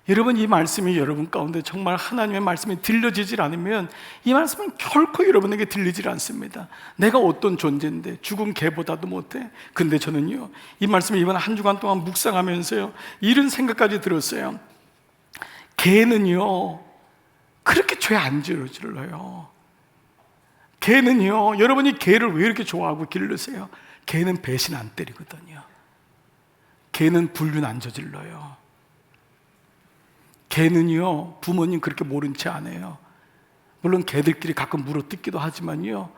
여러분 이 말씀이 여러분 가운데 정말 하나님의 말씀이 들려지질 않으면 이 말씀은 결코 여러분에게 들리질 않습니다. 내가 어떤 존재인데 죽은 개보다도 못해? 근데 저는요 이 말씀을 이번 한 주간 동안 묵상하면서요 이런 생각까지 들었어요. 개는요 그렇게 죄 안 저질러요. 개는요, 여러분이 개를 왜 이렇게 좋아하고 기르세요? 개는 배신 안 때리거든요. 개는 불륜 안 저질러요. 개는요, 부모님 그렇게 모른 채 안 해요. 물론 개들끼리 가끔 물어뜯기도 하지만요,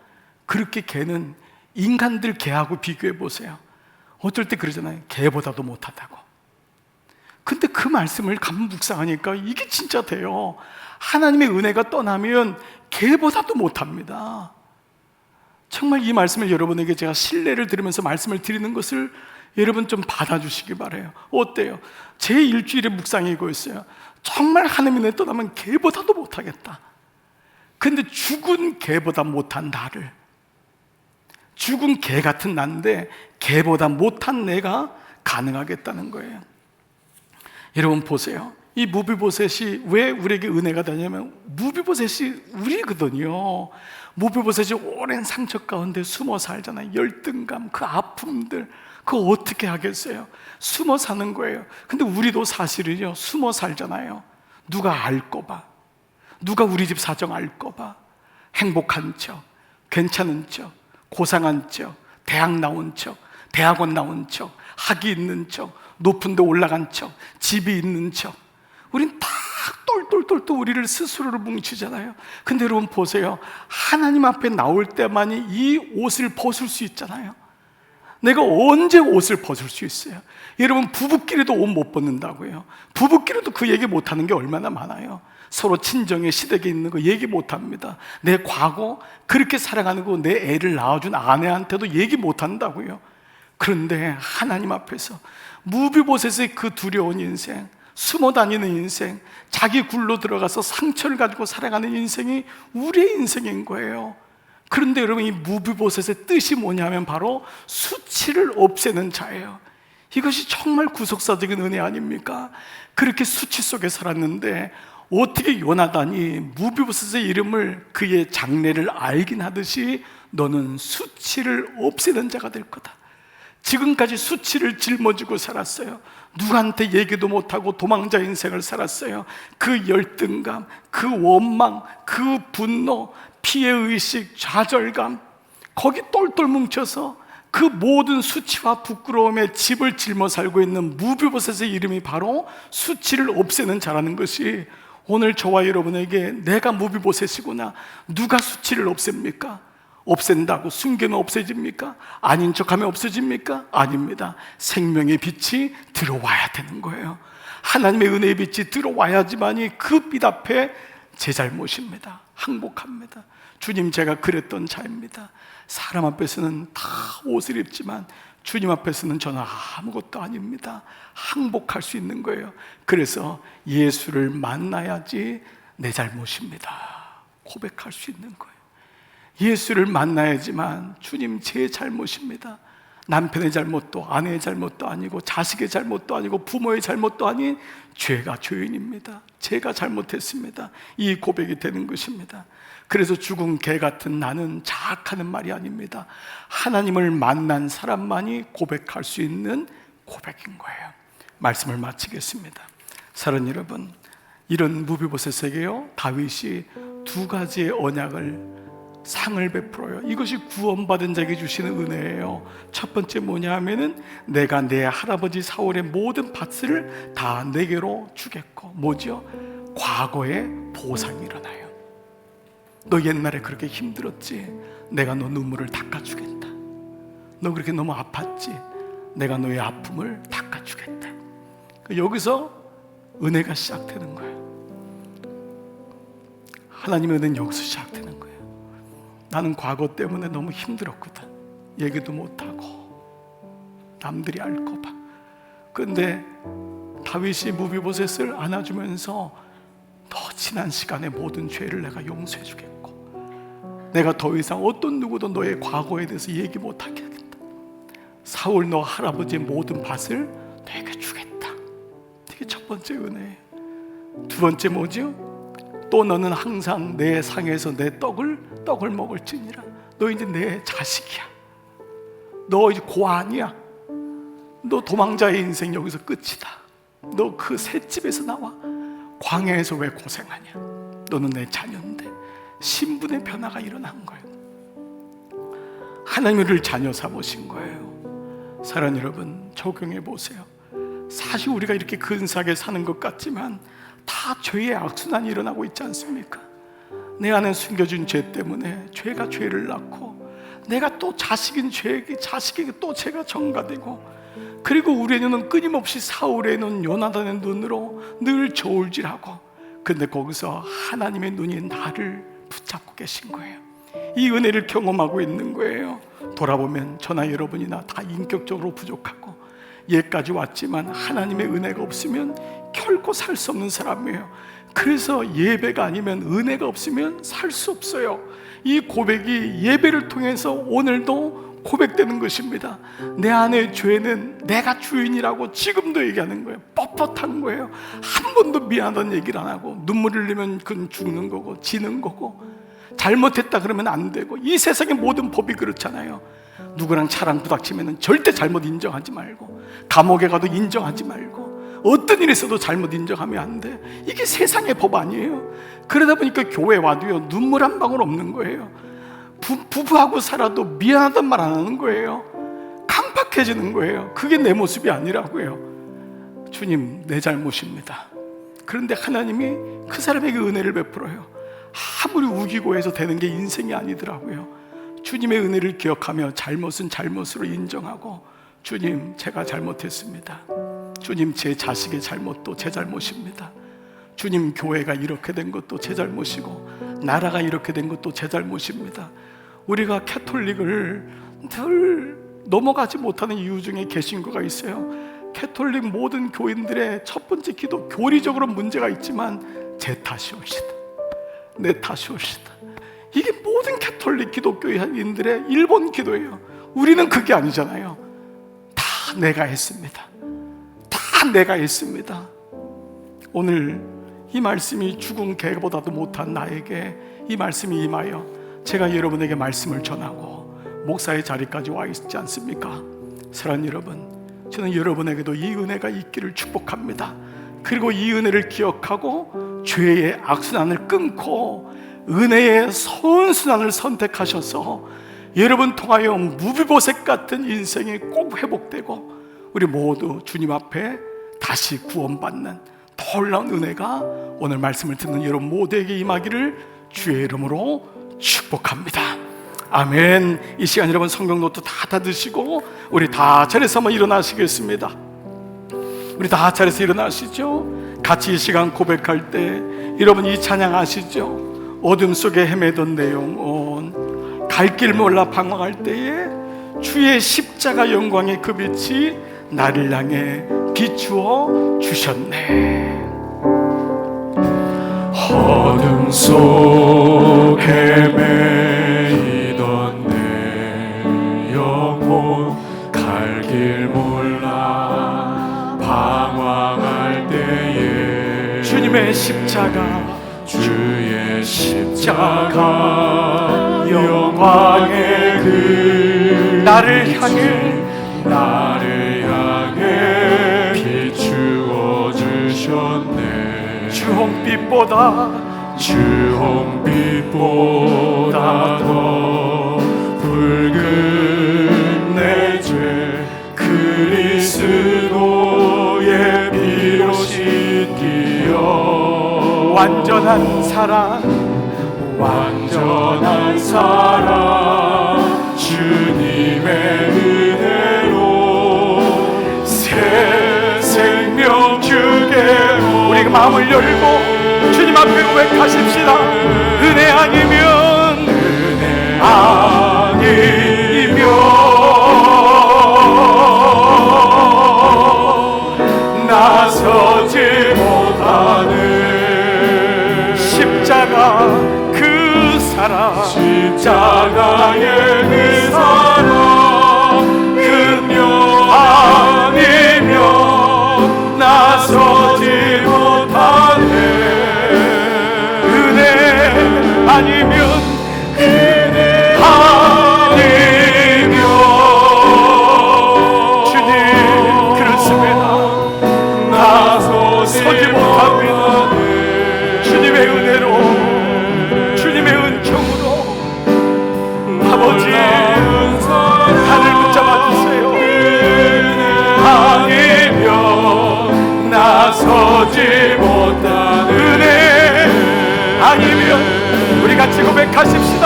그렇게 개는 인간들 개하고 비교해 보세요. 어쩔 때 그러잖아요. 개보다도 못하다고. 근데 그 말씀을 가만 묵상하니까 이게 진짜 돼요. 하나님의 은혜가 떠나면 개보다도 못합니다. 정말 이 말씀을 여러분에게 제가 신뢰를 들으면서 말씀을 드리는 것을 여러분 좀 받아주시기 바라요. 어때요? 제 일주일의 묵상이 이거였어요. 정말 하나님의 은혜 떠나면 개보다도 못하겠다. 근데 죽은 개보다 못한 나를, 죽은 개 같은 나인데 개보다 못한 내가 가능하겠다는 거예요. 여러분 보세요. 이 무비보셋이 왜 우리에게 은혜가 되냐면 무비보셋이 우리거든요. 무비보셋이 오랜 상처 가운데 숨어 살잖아요. 열등감, 그 아픔들, 그거 어떻게 하겠어요? 숨어 사는 거예요. 근데 우리도 사실은요 숨어 살잖아요. 누가 알거 봐, 누가 우리 집 사정 알거 봐. 행복한 척, 괜찮은 척, 고상한 척, 대학 나온 척, 대학원 나온 척, 학위 있는 척, 높은 데 올라간 척, 집이 있는 척. 우린 다 똘똘똘 또 우리를 스스로를 뭉치잖아요. 근데 여러분 보세요. 하나님 앞에 나올 때만이 이 옷을 벗을 수 있잖아요. 내가 언제 옷을 벗을 수 있어요? 여러분 부부끼리도 옷 못 벗는다고요. 부부끼리도 그 얘기 못하는 게 얼마나 많아요. 서로 친정에 시댁에 있는 거 얘기 못합니다. 내 과거 그렇게 살아가는 거 내 애를 낳아준 아내한테도 얘기 못한다고요. 그런데 하나님 앞에서 무비보셋의 그 두려운 인생, 숨어 다니는 인생, 자기 굴로 들어가서 상처를 가지고 살아가는 인생이 우리의 인생인 거예요. 그런데 여러분 이 무비보셋의 뜻이 뭐냐면 바로 수치를 없애는 자예요. 이것이 정말 구속사적인 은혜 아닙니까? 그렇게 수치 속에 살았는데 어떻게 요나단이 무비보셋의 이름을 그의 장래를 알긴 하듯이 너는 수치를 없애는 자가 될 거다. 지금까지 수치를 짊어지고 살았어요. 누구한테 얘기도 못하고 도망자 인생을 살았어요. 그 열등감, 그 원망, 그 분노, 피해의식, 좌절감, 거기 똘똘 뭉쳐서 그 모든 수치와 부끄러움에 집을 짊어 살고 있는 무비보셋의 이름이 바로 수치를 없애는 자라는 것이 오늘 저와 여러분에게 내가 무비보셋이구나. 누가 수치를 없앱니까? 없앤다고 숨기면 없어집니까? 아닌 척하면 없어집니까? 아닙니다. 생명의 빛이 들어와야 되는 거예요. 하나님의 은혜의 빛이 들어와야지만이 그 빛 앞에 제 잘못입니다. 항복합니다. 주님, 제가 그랬던 자입니다. 사람 앞에서는 다 옷을 입지만 주님 앞에서는 저는 아무것도 아닙니다. 항복할 수 있는 거예요. 그래서 예수를 만나야지 내 잘못입니다 고백할 수 있는 거예요. 예수를 만나야지만 주님 제 잘못입니다. 남편의 잘못도 아내의 잘못도 아니고 자식의 잘못도 아니고 부모의 잘못도 아닌 죄가 죄인입니다. 제가 잘못했습니다. 이 고백이 되는 것입니다. 그래서 죽은 개 같은 나는 자학하는 말이 아닙니다. 하나님을 만난 사람만이 고백할 수 있는 고백인 거예요. 말씀을 마치겠습니다. 사랑하는 여러분, 이런 무비보셋에게요 다윗이 두 가지의 언약을 상을 베풀어요. 이것이 구원받은 자에게 주시는 은혜예요. 첫 번째 뭐냐 하면은 내가 내 할아버지 사울의 모든 밭을 다 내게로 주겠고, 뭐죠? 과거의 보상이 일어나요. 너 옛날에 그렇게 힘들었지? 내가 너 눈물을 닦아주겠다. 너 그렇게 너무 아팠지? 내가 너의 아픔을 닦아주겠다. 여기서 은혜가 시작되는 거예요. 하나님의 은혜는 여기서 시작되는 거예요. 나는 과거 때문에 너무 힘들었거든. 얘기도 못하고 남들이 알까 봐. 그런데 다윗이 무비보셋을 안아주면서 더 지난 시간의 모든 죄를 내가 용서해 주겠고, 내가 더 이상 어떤 누구도 너의 과거에 대해서 얘기 못하게 하겠다. 사울 너 할아버지의 모든 밭을 내게 주겠다. 이게 첫 번째 은혜예요. 두 번째 뭐죠? 또 너는 항상 내 상에서 내 떡을 먹을지니라. 너 이제 내 자식이야. 너 이제 고아니야. 너 도망자의 인생 여기서 끝이다. 너 그 셋집에서 나와. 광야에서 왜 고생하냐? 너는 내 자녀인데. 신분의 변화가 일어난 거예요. 하나님이 우리를 자녀 삼으신 거예요. 사랑하는 여러분, 적용해 보세요. 사실 우리가 이렇게 근사하게 사는 것 같지만 다 죄의 악순환이 일어나고 있지 않습니까? 내 안에 숨겨진 죄 때문에 죄가 죄를 낳고, 내가 또 자식인 자식에게 또 죄가 전가되고, 그리고 우리의 눈은 끊임없이 사울의 눈, 요나단의 눈으로 늘 저울질하고, 근데 거기서 하나님의 눈이 나를 붙잡고 계신 거예요. 이 은혜를 경험하고 있는 거예요. 돌아보면 저나 여러분이나 다 인격적으로 부족하고 예까지 왔지만 하나님의 은혜가 없으면 결코 살 수 없는 사람이에요. 그래서 예배가 아니면, 은혜가 없으면 살 수 없어요. 이 고백이 예배를 통해서 오늘도 고백되는 것입니다. 내 안의 죄는 내가 주인이라고 지금도 얘기하는 거예요. 뻣뻣한 거예요. 한 번도 미안하다는 얘기를 안 하고, 눈물 흘리면 그건 죽는 거고 지는 거고, 잘못했다 그러면 안 되고. 이 세상의 모든 법이 그렇잖아요. 누구랑 차랑 부닥치면 절대 잘못 인정하지 말고, 감옥에 가도 인정하지 말고, 어떤 일이 있어도 잘못 인정하면 안 돼. 이게 세상의 법 아니에요. 그러다 보니까 교회 와도요, 눈물 한 방울 없는 거예요. 부부하고 살아도 미안하단 말 안 하는 거예요. 깜빡해지는 거예요. 그게 내 모습이 아니라고요. 주님, 내 잘못입니다. 그런데 하나님이 그 사람에게 은혜를 베풀어요. 아무리 우기고 해서 되는 게 인생이 아니더라고요. 주님의 은혜를 기억하며 잘못은 잘못으로 인정하고, 주님, 제가 잘못했습니다. 주님, 제 자식의 잘못도 제 잘못입니다. 주님, 교회가 이렇게 된 것도 제 잘못이고, 나라가 이렇게 된 것도 제 잘못입니다. 우리가 캐톨릭을 늘 넘어가지 못하는 이유 중에 개신교가 있어요. 캐톨릭 모든 교인들의 첫 번째 기도, 교리적으로 문제가 있지만 제 탓이 옵시다, 내 탓이 옵시다. 이게 모든 캐톨릭 기독교인들의 일본 기도예요. 우리는 그게 아니잖아요. 다 내가 했습니다. 다 내가 했습니다. 오늘 이 말씀이 죽은 개보다도 못한 나에게 이 말씀이 임하여 제가 여러분에게 말씀을 전하고 목사의 자리까지 와 있지 않습니까? 사랑하는 여러분, 저는 여러분에게도 이 은혜가 있기를 축복합니다. 그리고 이 은혜를 기억하고 죄의 악순환을 끊고 은혜의 선순환을 선택하셔서 여러분 통하여 무비보셋 같은 인생이 꼭 회복되고, 우리 모두 주님 앞에 다시 구원받는 놀라운 은혜가 오늘 말씀을 듣는 여러분 모두에게 임하기를 주의 이름으로 축복합니다. 아멘. 이 시간 여러분 성경 노트 다 닫으시고 우리 다 차례서 한번 일어나시겠습니다. 우리 다 차례서 일어나시죠. 같이 이 시간 고백할 때 여러분 이 찬양 아시죠? 어둠 속에 헤매던 내 영혼, 갈 길 몰라 방황할 때에 주의 십자가 영광의 그 빛이 나를 향해 비추어 주셨네. 어둠 속 헤매이던 내 영혼, 갈 길 몰라 방황할 때에 주님의 십자가, 주의 십자가 영광의 그 나를 향해 비추어 주셨네. 주홍빛보다 주홍빛보다 더 붉은 내 죄, 그리스도의 피로 씻기어 완전한 사랑, 완전한 사랑 주님의 은혜로 새 생명 주게로 우리가 마음을 열고 주님 앞에 고백하십시다. 은혜 아니면 나서지 못하는 십자가 그 사랑 십자가의 그 사랑 그명 아니면 나서지 못하네. 은혜 아니면 주님 그렇습니다. 서지 못합니다. 주님의 은혜로 주님의 은총으로 아버지 나를 붙잡아 주세요. 아니면 나서지 못하는 은혜 아니면 우리 같이 고백하십시다.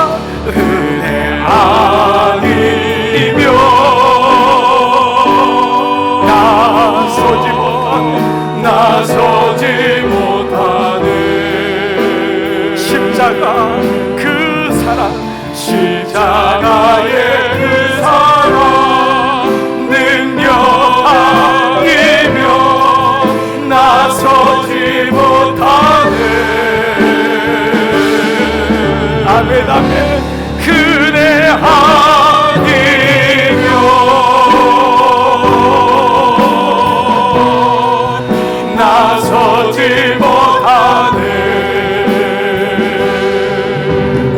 은혜 아니면 나서지 못하는 십자가 그 사랑 십자가의 그 사랑 능력 아니면 나서지 못하네. 아멘 아멘. 그네 아니면 나서지 못하네.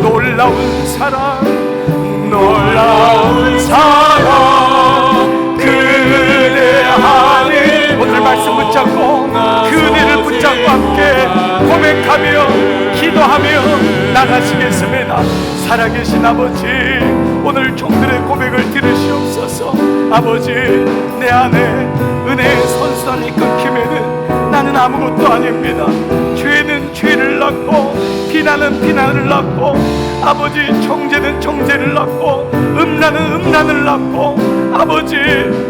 놀라운 사랑 놀라운 사랑 그대 하니 오늘 말씀 붙잡고 그대를 붙잡고 함께 고백하며 기도하며 나가시겠습니다. 살아계신 아버지, 오늘 종들의 고백을 들으시옵소서. 아버지, 내 안에 은혜의 선선이 끊기면은 나는 아무것도 아닙니다. 죄는 죄를 낳고 비난은 비난을 낳고 아버지, 정죄는 정죄를 낳고 음란은 음란을 낳고 아버지,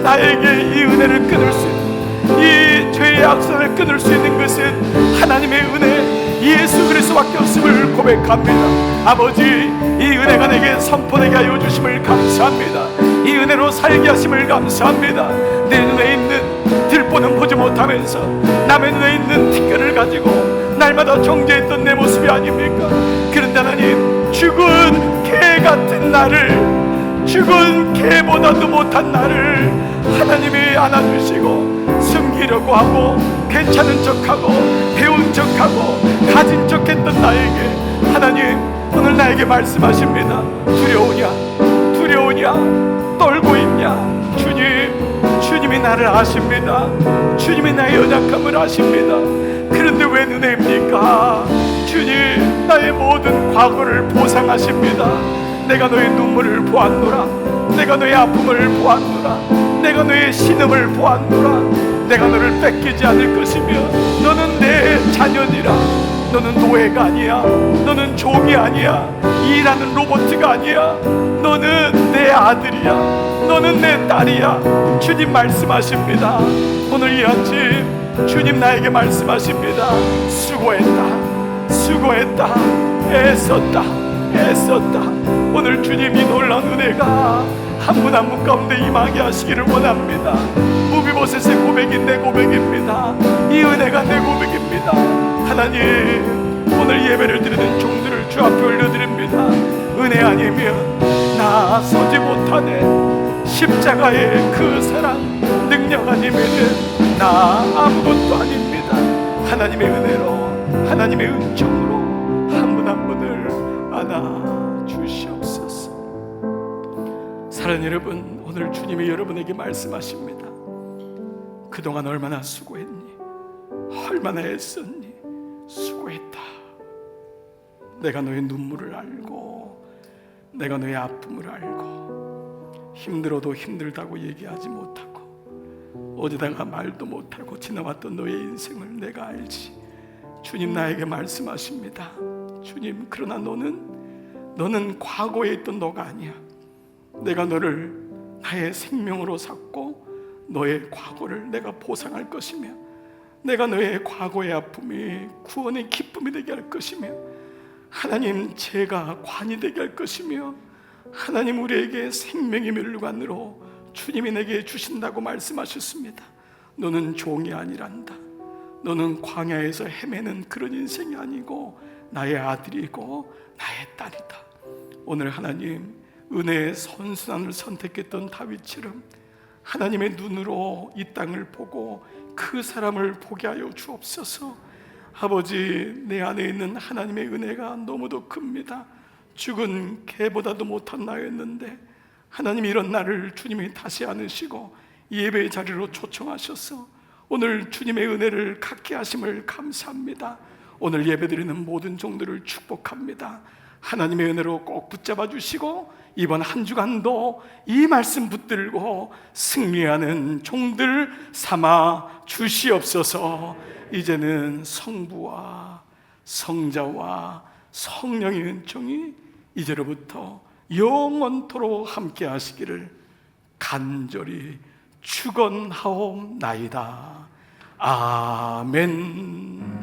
나에게 이 은혜를 끊을 수 있는, 이 죄의 악선을 끊을 수 있는 것은 하나님의 은혜 예수 그리스도밖에 없음을 고백합니다. 아버지, 이 은혜가 내게 선포되게 하여 주심을 감사합니다. 이 은혜로 살게 하심을 감사합니다. 내 눈에 있는 들보는 보지 못하면서 남의 눈에 있는 티끌을 가지고 날마다 정죄했던 내 모습이 아닙니까? 그런데 하나님, 죽은 개 같은 나를, 죽은 개보다도 못한 나를 하나님이 안아주시고 숨기려고 하고 괜찮은 척하고 배운 척하고 가진 척했던 나에게 하나님 오늘 나에게 말씀하십니다. 두려우냐? 두려우냐? 떨고 있냐? 주님이 나를 아십니다. 주님이 나의 연약함을 아십니다. 그런데 왜 눈에입니까? 주님, 나의 모든 과거를 보상하십니다. 내가 너의 눈물을 보았노라. 내가 너의 아픔을 보았노라. 내가 너의 신음을 보았노라. 내가 너를 뺏기지 않을 것이며 너는 내 자녀니라. 너는 노예가 아니야. 너는 종이 아니야. 일하는 로봇가 아니야. 너는 내 아들이야. 너는 내 딸이야. 주님 말씀하십니다. 오늘 이 아침 주님 나에게 말씀하십니다. 수고했다. 수고했다. 애썼다. 애썼다. 오늘 주님이 놀라운 은혜가 한 분 한 분 가운데 임하게 하시기를 원합니다. 무비보셋의 고백이 내 고백입니다. 이 은혜가 내 고백입니다. 하나님, 오늘 예배를 드리는 종들을 주 앞에 올려드립니다. 은혜 아니면 나서지 못하네. 십자가의 그 사랑, 능력 아니면은 나 아무것도 아닙니다. 하나님의 은혜로, 하나님의 은총으로 한 분 한 분을 안아 주시옵소서. 사랑하는 여러분, 오늘 주님이 여러분에게 말씀하십니다. 그동안 얼마나 수고했니? 얼마나 애썼니? 수고했다. 내가 너의 눈물을 알고 내가 너의 아픔을 알고 힘들어도 힘들다고 얘기하지 못하고 어디다가 말도 못하고 지나왔던 너의 인생을 내가 알지. 주님 나에게 말씀하십니다. 주님, 그러나 너는 과거에 있던 너가 아니야. 내가 너를 나의 생명으로 삼고 너의 과거를 내가 보상할 것이며, 내가 너의 과거의 아픔이 구원의 기쁨이 되게 할 것이며, 하나님, 죄가 관이 되게 할 것이며, 하나님, 우리에게 생명의 멸류관으로 주님이 내게 주신다고 말씀하셨습니다. 너는 종이 아니란다. 너는 광야에서 헤매는 그런 인생이 아니고 나의 아들이고 나의 딸이다. 오늘 하나님, 은혜의 선순환을 선택했던 다윗처럼 하나님의 눈으로 이 땅을 보고 그 사람을 보게 하여 주옵소서. 아버지, 내 안에 있는 하나님의 은혜가 너무도 큽니다. 죽은 개보다도 못한 나였는데 하나님, 이런 나를 주님이 다시 안으시고 예배의 자리로 초청하셔서 오늘 주님의 은혜를 갖게 하심을 감사합니다. 오늘 예배드리는 모든 종들을 축복합니다. 하나님의 은혜로 꼭 붙잡아 주시고 이번 한 주간도 이 말씀 붙들고 승리하는 종들 삼아 주시옵소서. 이제는 성부와 성자와 성령의 은총이 이제로부터 영원토록 함께 하시기를 간절히 축원하옵나이다. 아멘.